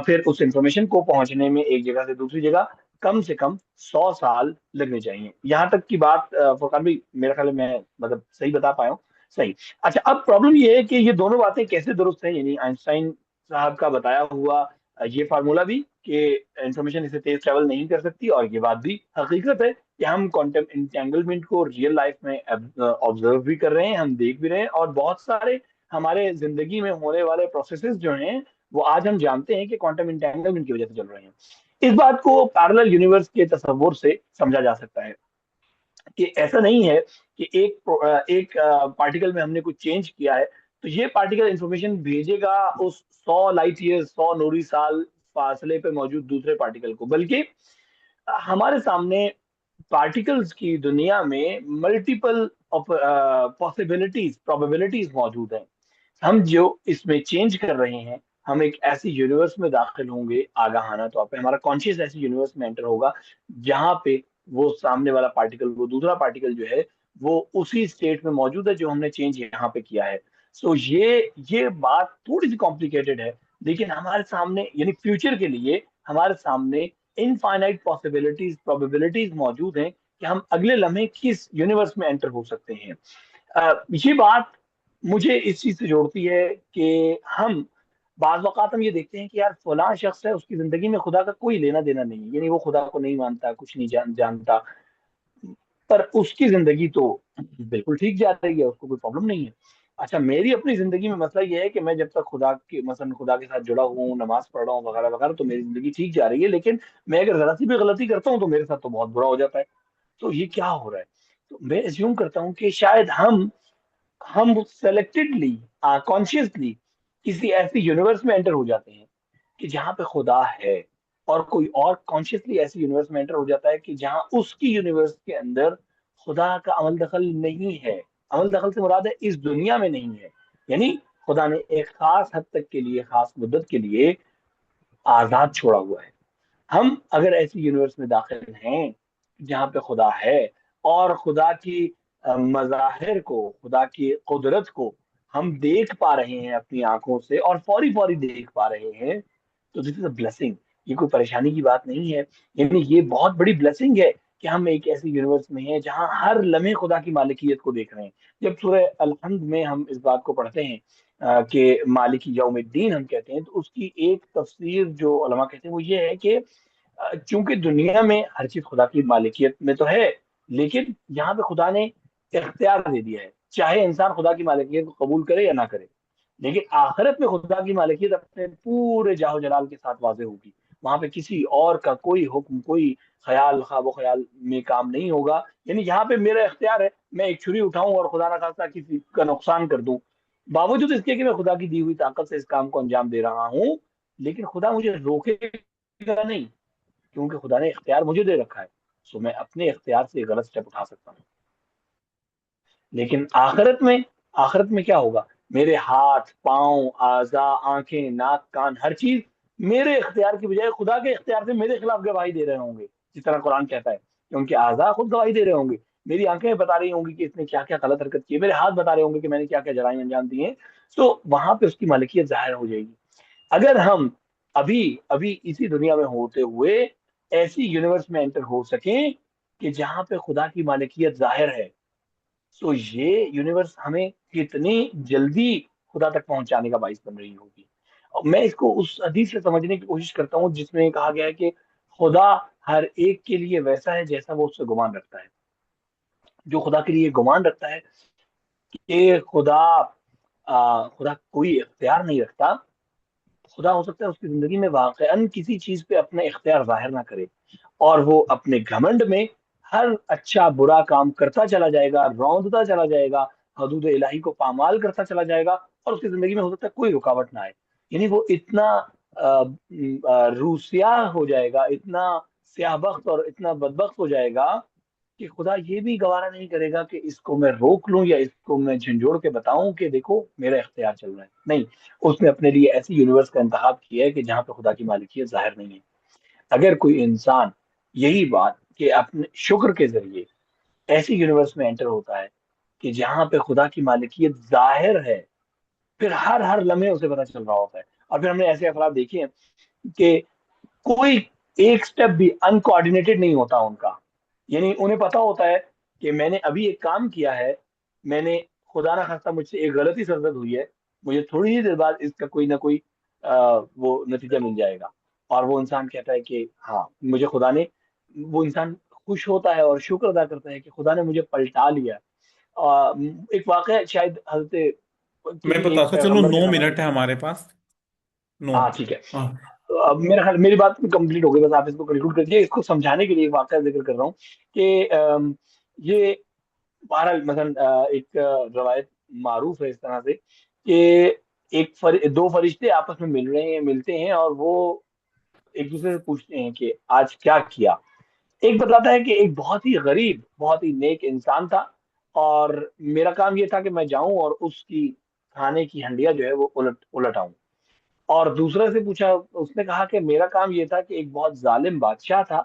A: फिर उस इंफॉर्मेशन को पहुंचने में एक जगह से दूसरी जगह कम से कम 100 साल लगने चाहिए। यहाँ तक की बात फुरकान भाई मेरे ख्याल में मैं मतलब सही बता पाया हूँ सही। अच्छा, अब प्रॉब्लम ये है कि ये दोनों बातें कैसे दुरुस्त हैं, यानी आइंस्टाइन साहब का बताया हुआ ये फार्मूला भी कि इंफॉर्मेशन इससे तेज ट्रेवल नहीं कर सकती, और ये बात भी हकीकत है कि हम क्वांटम इंटेंगलमेंट को रियल लाइफ में ऑब्जर्व भी कर रहे हैं, हम देख भी रहे हैं, और बहुत सारे हमारे जिंदगी में होने वाले प्रोसेसेस जो हैं वो आज हम जानते हैं कि क्वांटम इंटेंगलमेंट की वजह से चल रहे हैं। इस बात को पैरेलल यूनिवर्स के तस्वुर से समझा जा सकता है कि ऐसा नहीं है कि एक पार्टिकल में हमने कुछ चेंज किया है तो ये पार्टिकल इंफॉर्मेशन भेजेगा उस 100 लाइट ईयर, 100 नूरी साल फासले पे मौजूद दूसरे पार्टिकल को, बल्कि हमारे सामने पार्टिकल्स की दुनिया में मल्टीपल पॉसिबिलिटीज, प्रोबेबिलिटीज मौजूद हैं। हम जो इसमें चेंज कर रहे हैं, हम एक ऐसी यूनिवर्स में दाखिल होंगे आगाहाना तौर पे, हमारा कॉन्शियस ऐसी यूनिवर्स में एंटर होगा जहां पे वो सामने वाला पार्टिकल, वो दूसरा पार्टिकल जो है वो उसी स्टेट में मौजूद है जो हमने चेंज यहाँ पे किया है। सो ये बात थोड़ी सी कॉम्प्लिकेटेड है, लेकिन हमारे सामने यानी फ्यूचर के लिए हमारे सामने इनफाइनाइट पॉसिबिलिटीज, प्रोबेबिलिटीज मौजूद हैं कि हम अगले लम्हे किस यूनिवर्स में एंटर हो सकते हैं। ये बात मुझे इस चीज से जोड़ती है कि हम बाज वक़ात हम ये देखते हैं कि यार फलां शख्स है, उसकी जिंदगी में खुदा का कोई लेना देना नहीं है, यानी वो खुदा को नहीं मानता, कुछ नहीं जानता, पर उसकी जिंदगी तो बिल्कुल ठीक जा रही है, उसको कोई प्रॉब्लम नहीं है। अच्छा, मेरी अपनी जिंदगी में मसला ये है कि मैं जब तक खुदा के मसलन खुदा के साथ जुड़ा हूँ, नमाज पढ़ रहा हूँ वगैरह वगैरह, तो मेरी जिंदगी ठीक जा रही है, लेकिन मैं अगर जरा सी भी गलती करता हूँ तो मेरे साथ तो बहुत बुरा हो जाता है। तो ये क्या हो रहा है? तो मैं एज्यूम करता हूँ कि शायद हम सेलेक्टेडली, कॉन्शियसली किसी ऐसी यूनिवर्स में एंटर हो जाते हैं कि जहां पे खुदा है, और कोई और कॉन्शियसली ऐसी यूनिवर्स में एंटर हो जाता है कि जहां उसकी यूनिवर्स के अंदर खुदा का अमल दखल नहीं है। अमल दखल से मुराद है इस दुनिया में नहीं है, यानी खुदा ने एक खास हद तक के लिए, खास मुद्दत के लिए आजाद छोड़ा हुआ है। हम अगर ऐसी यूनिवर्स में दाखिल हैं जहाँ पे खुदा है, और खुदा की मज़ाहिर को, खुदा की कुदरत को हम देख पा रहे हैं अपनी आंखों से, और फौरी फौरी देख पा रहे हैं, तो दिस इज अ ब्लेसिंग। ये कोई परेशानी की बात नहीं है, यानी ये बहुत बड़ी ब्लेसिंग है कि हम एक ऐसी यूनिवर्स में हैं जहां हर लम्हे खुदा की मालिकियत को देख रहे हैं। जब सूरह अल-हम्द में हम इस बात को पढ़ते हैं कि मालिकी यौमिद्दीन हम कहते हैं, तो उसकी एक तफसीर जो उलमा कहते हैं वो ये है कि चूंकि दुनिया में हर चीज खुदा की मालिकियत में तो है, लेकिन यहाँ पे खुदा ने इख्तियार दे दिया है, चाहे इंसान खुदा की मालिकियत को कबूल करे या ना करे, लेकिन आखिरत में खुदा की मालिकियत अपने पूरे जाहो जलाल के साथ वाज़ेह होगी। वहां पे किसी और का कोई हुक्म, कोई ख्याल, ख्वाबो ख्याल में काम नहीं होगा। यानी यहाँ पे मेरा इख्तियार है, मैं एक छुरी उठाऊं और खुदा ना खास्ता किसी का नुकसान कर दूं, बावजूद इसके कि मैं खुदा की दी हुई ताकत से इस काम को अंजाम दे रहा हूँ, लेकिन खुदा मुझे रोकेगा नहीं, क्योंकि खुदा ने इख्तियार मुझे दे रखा है। सो मैं अपने इख्तियार से गलत स्टेप उठा सकता हूँ। लेकिन आखिरत में क्या होगा? मेरे हाथ, पांव, आजा, आंखें, नाक, कान, हर चीज मेरे इख्तियार की बजाय खुदा के इख्तियार से मेरे खिलाफ गवाही दे रहे होंगे, जिस तरह कुरान कहता है, क्योंकि आजा खुद गवाही दे रहे होंगे। मेरी आंखें बता रही होंगी कि इसने क्या क्या गलत हरकत की है, मेरे हाथ बता रहे होंगे कि मैंने क्या क्या जराइम अंजाम दिए हैं। तो वहां पे उसकी मालिकियत जाहिर हो जाएगी। अगर हम अभी अभी इसी दुनिया में होते हुए ऐसी यूनिवर्स में एंटर हो सकें कि जहां पे खुदा की मालिकियत जाहिर है, तो ये यूनिवर्स हमें कितनी जल्दी खुदा तक पहुंचाने का बाइस बन रही होगी। और मैं इसको उस हदीस से समझने की कोशिश करता हूँ जिसमें कहा गया है कि खुदा हर एक के लिए वैसा है जैसा वो उससे गुमान रखता है। जो खुदा के लिए गुमान रखता है कि खुदा कोई इख्तियार नहीं रखता, खुदा हो सकता है उसकी जिंदगी में वाकई किसी चीज पे अपने इख्तियार जाहिर ना करे, और वो अपने घमंड में हर अच्छा बुरा काम करता चला जाएगा, रौंदता चला जाएगा, हदूद इलाही को पामाल करता चला जाएगा, और उसकी जिंदगी में हो सकता है कोई रुकावट ना आए। यानी वो इतना रूसिया हो जाएगा, इतना स्याहबख्त और इतना बदबख्त हो जाएगा कि खुदा ये भी गवारा नहीं करेगा कि इसको मैं रोक लूं या इसको मैं झंझोड़ के बताऊं कि देखो मेरा इख्तियार चल रहा है। नहीं, उसने अपने लिए ऐसी यूनिवर्स का इंतखाब किया है कि जहां पे खुदा की मालिकियत जाहिर नहीं है। अगर कोई इंसान यही बात कि अपने शुक्र के जरिए ऐसी यूनिवर्स में एंटर होता है कि जहां पे खुदा की मालिकियत जाहिर है, फिर हर हर लम्हे उसे पता चल रहा होता है। और फिर हमने ऐसे अफराद देखे हैं कि कोई एक स्टेप भी अनकोऑर्डिनेटेड नहीं होता उनका, यानी उन्हें पता होता है कि मैंने अभी एक काम किया है, मैंने खुदा ना खास्ता मुझसे एक गलती सरजद हुई है, मुझे थोड़ी ही देर बाद इसका कोई ना कोई वो नतीजा मिल जाएगा। और वो इंसान कहता है कि हाँ मुझे खुदा ने, वो इंसान खुश होता है और शुक्र अदा करता है कि खुदा ने मुझे पलटा लिया। एक वाकया शायद हजरत
B: मैं
A: किसी एक
B: बताता चलो,
A: पैगंबर के
B: 9 मिनट
A: जमाने
B: है
A: में।
B: हमारे पास। नो।
A: हाँ ठीक है।
B: हाँ।
A: तो अब मेरा ख्याल मेरी बात कंप्लीट हो गई, बस आप इसको कंक्लूड कर दीजिए। इसको समझाने के लिए एक वाकया जिक्र कर रहा हूँ कि ये बहरहाल मसलन एक रवायत मारूफ है इस तरह से कि दो फरिश्ते आपस में मिल रहे हैं, मिलते हैं और वो एक दूसरे से पूछते हैं कि आज क्या किया। एक बताता है कि एक बहुत ही गरीब, बहुत ही नेक इंसान था, और मेरा काम ये था कि मैं जाऊं और उसकी खाने की हंडिया जो है वो उलट उलट आऊं। और दूसरे से पूछा, उसने कहा कि मेरा काम ये था कि एक बहुत जालिम बादशाह था,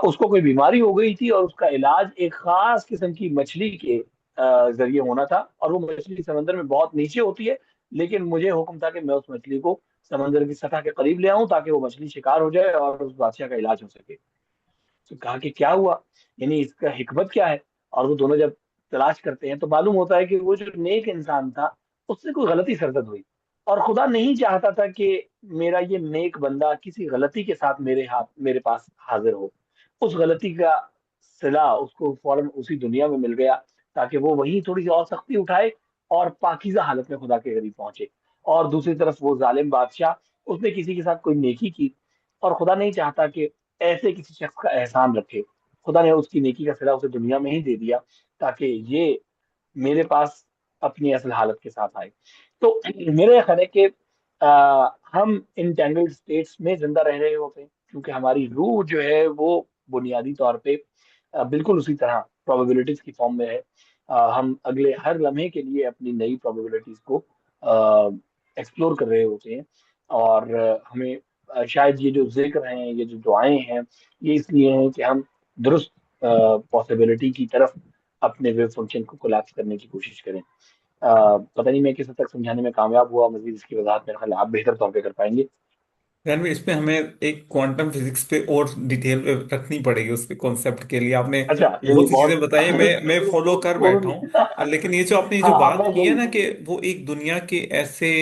A: उसको कोई बीमारी हो गई थी और उसका इलाज एक खास किस्म की मछली के जरिए होना था, और वो मछली समंदर में बहुत नीचे होती है, लेकिन मुझे हुक्म था कि मैं उस मछली को समंदर की सतह के करीब ले आऊं ताकि वो मछली शिकार हो जाए और उस बादशाह का इलाज हो सके। तो कहा कि क्या हुआ, यानी इसका हिकमत क्या है। और वो दोनों जब तलाश करते हैं तो मालूम होता है कि वो जो नेक इंसान था उससे कोई गलती सरजद हुई, और खुदा नहीं चाहता था कि मेरा ये नेक बंदा किसी गलती के साथ मेरे पास हाजिर हो। उस गलती का सिला उसको फौरन उसी दुनिया में मिल गया, ताकि वो वहीं थोड़ी सी और सख्ती उठाए और पाकीज़ा हालत में खुदा के करीब पहुंचे। और दूसरी तरफ वो जालिम बादशाह, उसने किसी के साथ कोई नेकी की, और खुदा नहीं चाहता कि ऐसे किसी शख्स का एहसान रखे। खुदा ने उसकी नेकी का सिला उसे दुनिया में ही दे दिया ताकि ये मेरे पास अपनी असल हालत के साथ आए। तो मेरा यह ख्याल है कि हम इंटेंगल्ड स्टेट्स में जिंदा रह रहे होते हैं, क्योंकि हमारी रूह जो है वो बुनियादी तौर पे बिल्कुल उसी तरह प्रोबेबिलिटीज की फॉर्म में है। हम अगले हर लम्हे के लिए अपनी नई प्रोबेबिलिटीज को एक्सप्लोर कर रहे होते हैं। और हमें शायद ये जो जिक्र हैं, ये जो दुआएं हैं, ये इसलिए हैं कि हम दुरुस्त पॉसिबिलिटी की तरफ अपने वेव फंक्शन को कोलैप्स करने की कोशिश करें। पता नहीं मैं किस हद तक समझाने में कामयाब हुआ, मजीद इसकी वजाहत मेरे ख्याल है आप बेहतर तौर पे कर पाएंगे।
B: यार इस पे हमें एक क्वांटम फिजिक्स पे और डिटेल रखनी पड़ेगी, उस पे कॉन्सेप्ट के लिए आपने
A: अच्छा, यानी
B: बहुत सी चीजें
A: बहुत
B: बताई, मैं फॉलो कर बैठा हूँ। लेकिन ये जो आपने ये जो
A: हाँ
B: बात
A: मैं
B: की है
A: वही
B: ना
A: वही
B: कि वो एक दुनिया के ऐसे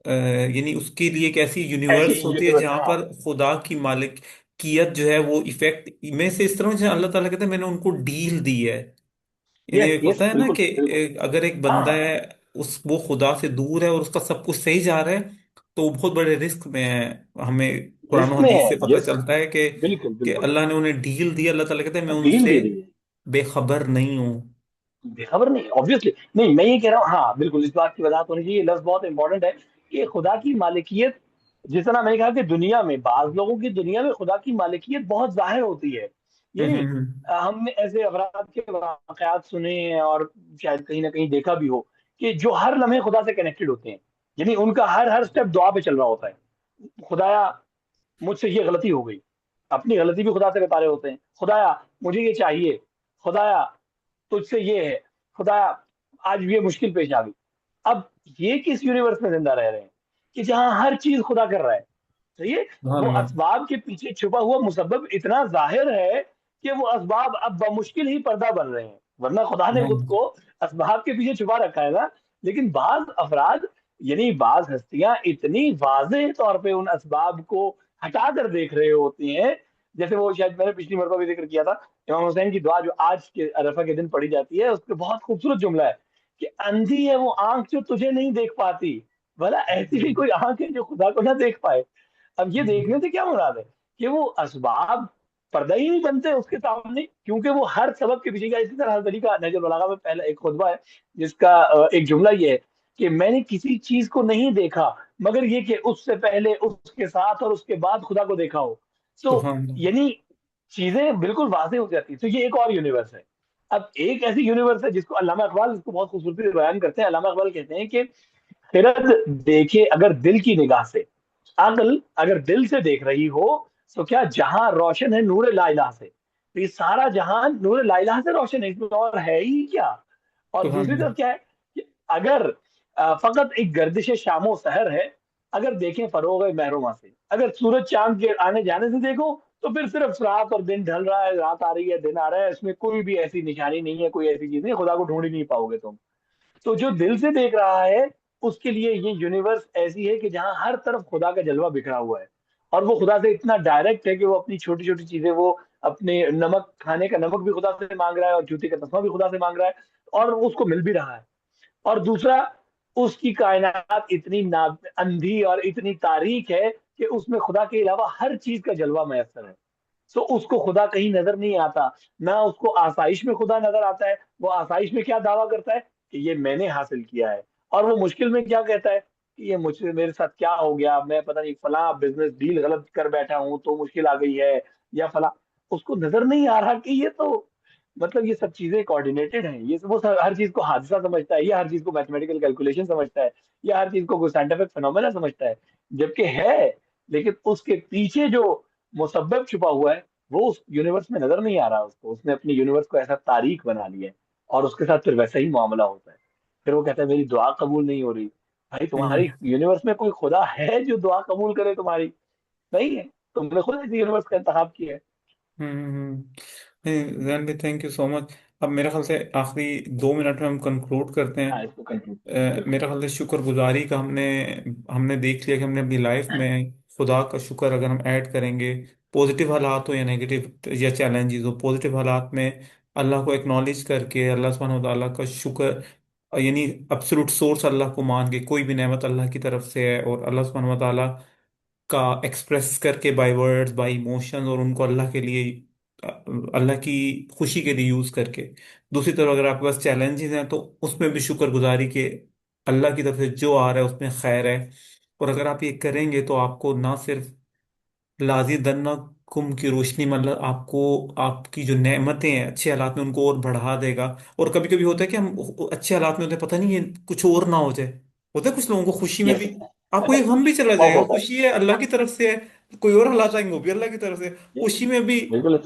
B: यानी उसके लिए एक ऐसी
A: ऐसी
B: यूनिवर्स होती है
A: यूनिवर्स,
B: जहां
A: हाँ।
B: पर खुदा की मालिकियत जो है वो इफेक्ट में से इस तरह से अल्लाह ताला कहते हैं मैंने उनको डील दी है। यानी
A: यस
B: एक
A: यस,
B: होता है ना
A: बिल्कुल
B: कि
A: बिल्कुल।
B: अगर एक
A: हाँ
B: बंदा
A: हाँ।
B: है, उस वो खुदा से दूर है और उसका सब कुछ सही जा रहा है, तो वो बहुत बड़े रिस्क में है। हमें कुरान
A: रिस्क
B: और
A: में
B: हदीस
A: है,
B: से पता
A: यस।
B: चलता है
A: बिल्कुल
B: कि
A: बिल्कुल।
B: अल्लाह ने उन्हें डील दी। अल्लाह ताला कहते हैं मैं
A: डील
B: उनसे
A: दे दी है।
B: बेखबर नहीं हूँ।
A: बेखबर नहीं, ऑब्वियसली नहीं, मैं ये कह रहा हूँ, हाँ बिल्कुल इस बात की वजाहत होनी चाहिए। ये लफ्ज बहुत इंपॉर्टेंट है कि खुदा की मालिकियत, जिस तरह मैंने कहा कि दुनिया में बाज लोगों की दुनिया में खुदा की मालिकियत बहुत जाहिर होती है। यानी हमने ऐसे अफराद के वाकयात सुने हैं और शायद कहीं ना कहीं देखा भी हो कि जो हर लम्हे खुदा से कनेक्टेड होते हैं, यानी उनका हर हर स्टेप दुआ पे चल रहा होता है। खुदाया मुझसे ये गलती हो गई, अपनी गलती भी खुदा से बता रहे होते हैं। खुदाया मुझे ये चाहिए, खुदाया तुझसे ये है, खुदाया आज ये मुश्किल पेश आ गई। अब ये किस यूनिवर्स में जिंदा रह रहे हैं कि जहां हर चीज खुदा कर रहा है। तो ये
B: सुभान
A: वो
B: अल्लाह।
A: असबाब के पीछे छुपा हुआ मुसब्बब इतना जाहिर है कि वो असबाब अब बमुश्किल ही पर्दा बन रहे हैं, वरना खुदा ने खुद को असबाब के पीछे छुपा रखा है ना। लेकिन बाज अफराद, यानी बाज हस्तियां इतनी वाज़ेह तौर पे उन असबाब को हटा कर देख रहे होती हैं। जैसे वो शायद मैंने पिछली मरतबा भी जिक्र किया था, इमाम हुसैन की दुआ जो आज के अरफा के दिन पढ़ी जाती है, उसमें बहुत खूबसूरत जुमला है कि अंधी है वो आंख जो तुझे नहीं देख पाती, भला ऐसी भी कोई आंख है जो खुदा को ना देख पाए। अब ये देखने से क्या मुराद है कि वो असबाब पर्दा ही नहीं बनते उसके सामने, क्योंकि वो हर सबब के पीछे का। इसी तरह हर तरीका नहजुल बलागा में पहला एक खुतबा है जिसका एक जुमला ये है कि मैंने किसी चीज को नहीं देखा मगर ये कि उससे पहले, उसके साथ और उसके बाद खुदा को देखा हो। तो
B: सुभान
A: यानी चीजें बिल्कुल वाज़ेह हो जाती है। तो ये एक और यूनिवर्स है। अब एक ऐसी यूनिवर्स है जिसको अल्लामा इकबाल इसको बहुत खूबसूरती से बयान करते हैं। अल्लामा इकबाल कहते हैं कि खिरद देखे अगर दिल की निगाह से, अक्ल अगर दिल से देख रही हो, तो क्या जहां रोशन है नूर ला इलाहा से। तो ये सारा जहान नूर ला इलाहा से रोशन है, इसमें और है ही क्या। और दूसरी
B: अल्लाह।
A: तरफ क्या है कि अगर फकत एक गर्दिश शामो सहर है, अगर देखें फरोग महरुमा से, अगर सूरज चांद के आने जाने से देखो तो फिर सिर्फ रात और दिन ढल रहा है, रात आ रही है दिन आ रहा है, इसमें कोई भी ऐसी निशानी नहीं है, कोई ऐसी चीज नहीं, खुदा को ढूंढ ही नहीं पाओगे तुम। तो जो दिल से देख रहा है उसके लिए ये यूनिवर्स ऐसी है कि जहां हर तरफ खुदा का जलवा बिखरा हुआ है। और वो खुदा से इतना डायरेक्ट है कि वो अपनी छोटी छोटी चीजें, वो अपने नमक खाने का नमक भी खुदा से मांग रहा है, और जूते का तस्मा भी खुदा से मांग रहा है, और उसको मिल भी रहा है। और दूसरा, उसकी कायनात इतनी ना अंधी और इतनी तारीक है कि उसमें खुदा के अलावा हर चीज का जलवा मैसर है। तो उसको खुदा कहीं नजर नहीं आता। ना उसको आसाइश में खुदा नजर आता है। वो आसाइश में क्या दावा करता है कि ये मैंने हासिल किया है। और वो मुश्किल में क्या कहता है कि ये मुझसे, मेरे साथ क्या हो गया, मैं पता नहीं फला बिजनेस डील गलत कर बैठा हूं तो मुश्किल आ गई है, या फला। उसको नजर नहीं आ रहा कि ये तो, मतलब ये सब चीजें कोऑर्डिनेटेड हैं। ये वो हर चीज को हादसा समझता है, ये हर चीज को मैथमेटिकल कैलकुलेशन समझता है, ये हर चीज को साइंटिफिक फिनोमेना समझता है। जबकि है, लेकिन उसके पीछे जो मुसब्बब छुपा हुआ है वो उस यूनिवर्स में नजर नहीं आ रहा उसको। उसने अपनी यूनिवर्स को ऐसा तारीख बना लिया है, और उसके साथ फिर वैसा ही मामला होता है। फिर वो कहता है मेरी दुआ कबूल नहीं हो रही। भाई तुम्हारी
B: हम्म
A: यूनिवर्स में कोई खुदा है जो दुआ कबूल करे तुम्हारी? नहीं है। तुमने खुद ऐसी यूनिवर्स का इंतखाब किया है।
B: नहीं जैन भी, थैंक यू सो मच। अब मेरे ख्याल से आखिरी 2 मिनट में हम कंक्लूड करते हैं।
A: हाँ, इसको कंक्लूड।
B: मेरा ख्याल से शुक्रगुजारी का हमने हमने देख लिया कि हमने अपनी लाइफ में खुदा का शुक्र अगर हम ऐड करेंगे, पॉजिटिव हालात हो या नेगेटिव या चैलेंजेस हो, पॉजिटिव हालात में अल्लाह को एक्नॉलेज करके, अल्लाह सुब्हानहू व तआला का शुक्र, यानी अब्सोल्यूट सोर्स अल्लाह को मान के, कोई भी नेमत अल्लाह की तरफ से है और अल्लाह सुब्हानहू व तआला का एक्सप्रेस करके बाय वर्ड्स, बाय इमोशंस, और उनको अल्लाह के लिए, अल्लाह की खुशी के लिए यूज करके। दूसरी तरफ अगर आपके पास चैलेंजेस हैं तो उसमें भी शुक्रगुजारी के, अल्लाह की तरफ से जो आ रहा है उसमें खैर है। और अगर आप ये करेंगे तो आपको ना सिर्फ लाजी दन्ना कुम की रोशनी, मतलब आपको आपकी जो नेमतें हैं अच्छे हालात में उनको और बढ़ा देगा। और कभी कभी होता है कि हम अच्छे हालात में होते हैं, पता नहीं है कुछ और ना हो जाए। होता है कुछ लोगों को खुशी में
A: यस।
B: भी आपको ये हम भी चला
A: बहुत
B: जाएगा,
A: होता है।
B: खुशी है अल्लाह की तरफ से है, कोई और हालात आएंगे वो भी अल्लाह की तरफ से,
A: यस।
B: खुशी में भी।
A: बिल्कुल।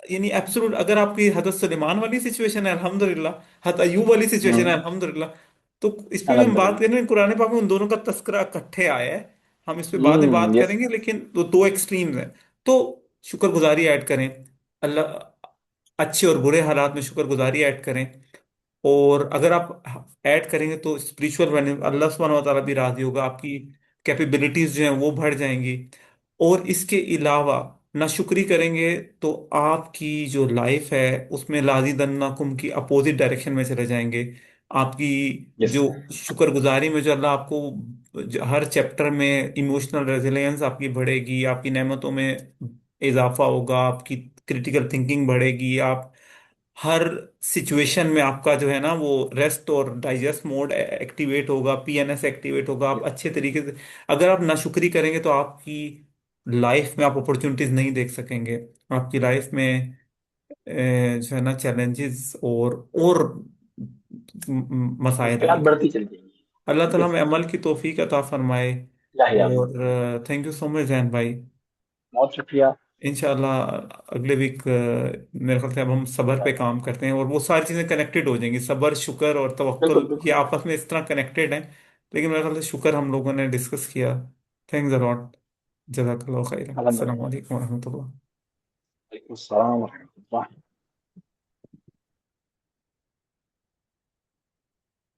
B: यानी एब्सोल्यूट, अगर आपकी हदरत सुलेमान वाली सिचुएशन है अल्हम्दुलिल्लाह, हदरत अयूब वाली सिचुएशन है
A: हम्म।
B: अल्हम्दुलिल्लाह। तो इस पे भी हम बात
A: अल्हम्दुलिल्लाह।
B: करें, कुरान पाक में उन दोनों का तस्करा इकट्ठे आया है, हम इस पे बाद में बात
A: यस।
B: करेंगे, लेकिन दो एक्सट्रीम्स हैं। तो शुक्रगुजारी ऐड करें, अल्लाह अच्छे और बुरे हालात में शुक्रगुजारी ऐड करें। और अगर आप ऐड करेंगे तो स्पिरिचुअल बने, अल्लाह सुब्हानहू व तआला भी राजी होगा, आपकी कैपेबिलिटीज जो हैं वो बढ़ जाएंगी। और इसके अलावा नाशुक्री करेंगे तो आपकी जो लाइफ है उसमें लाजी दन्नाकुम की अपोजिट डायरेक्शन में चले जाएंगे। आपकी
A: यस।
B: जो शुक्रगुजारी में जो अल्लाह आपको हर चैप्टर में इमोशनल रेजिलियंस आपकी बढ़ेगी, आपकी नेमतों में इजाफा होगा, आपकी क्रिटिकल थिंकिंग बढ़ेगी, आप हर सिचुएशन में आपका जो है ना वो रेस्ट और डाइजेस्ट मोड एक्टिवेट होगा, पीएनएस एक्टिवेट होगा, आप
A: यस।
B: अच्छे तरीके से। अगर आप नाशुक्री करेंगे तो आपकी लाइफ में आप अपॉर्चुनिटीज नहीं देख सकेंगे, आपकी लाइफ में जो है ना चैलेंजेस और मसाइल
A: मुश्किलात
B: आएंगे।
A: बढ़ती चली
B: अल्लाह
A: जाएंगी।
B: ताला
A: यस।
B: में अमल की तौफीक अता फरमाए।
A: इलाही आमीन।
B: और thank you so much Jain भाई।
A: बहुत शुक्रिया।
B: इंशाल्लाह अगले वीक मेरे ख्याल से अब हम सबर पे काम करते हैं और वो सारी चीज़ें कनेक्टेड हो जाएंगी, सबर शुक्र और
A: बिल्कुल
B: तवक्कुल ये
A: बिल्कुल।
B: आपस में इस तरह कनेक्टेड हैं। लेकिन मेरे ख्याल से शुक्र हम लोगों ने डिस्कस किया। Thanks a lot. जज़ाकल्लाहु खैरन। अस्सलाम
A: अल्हम्दुलिल्लाह।
B: वालेकुम रहमतुल्लाह।
A: वालेकुम अस्सलाम व रहमतुल्लाह।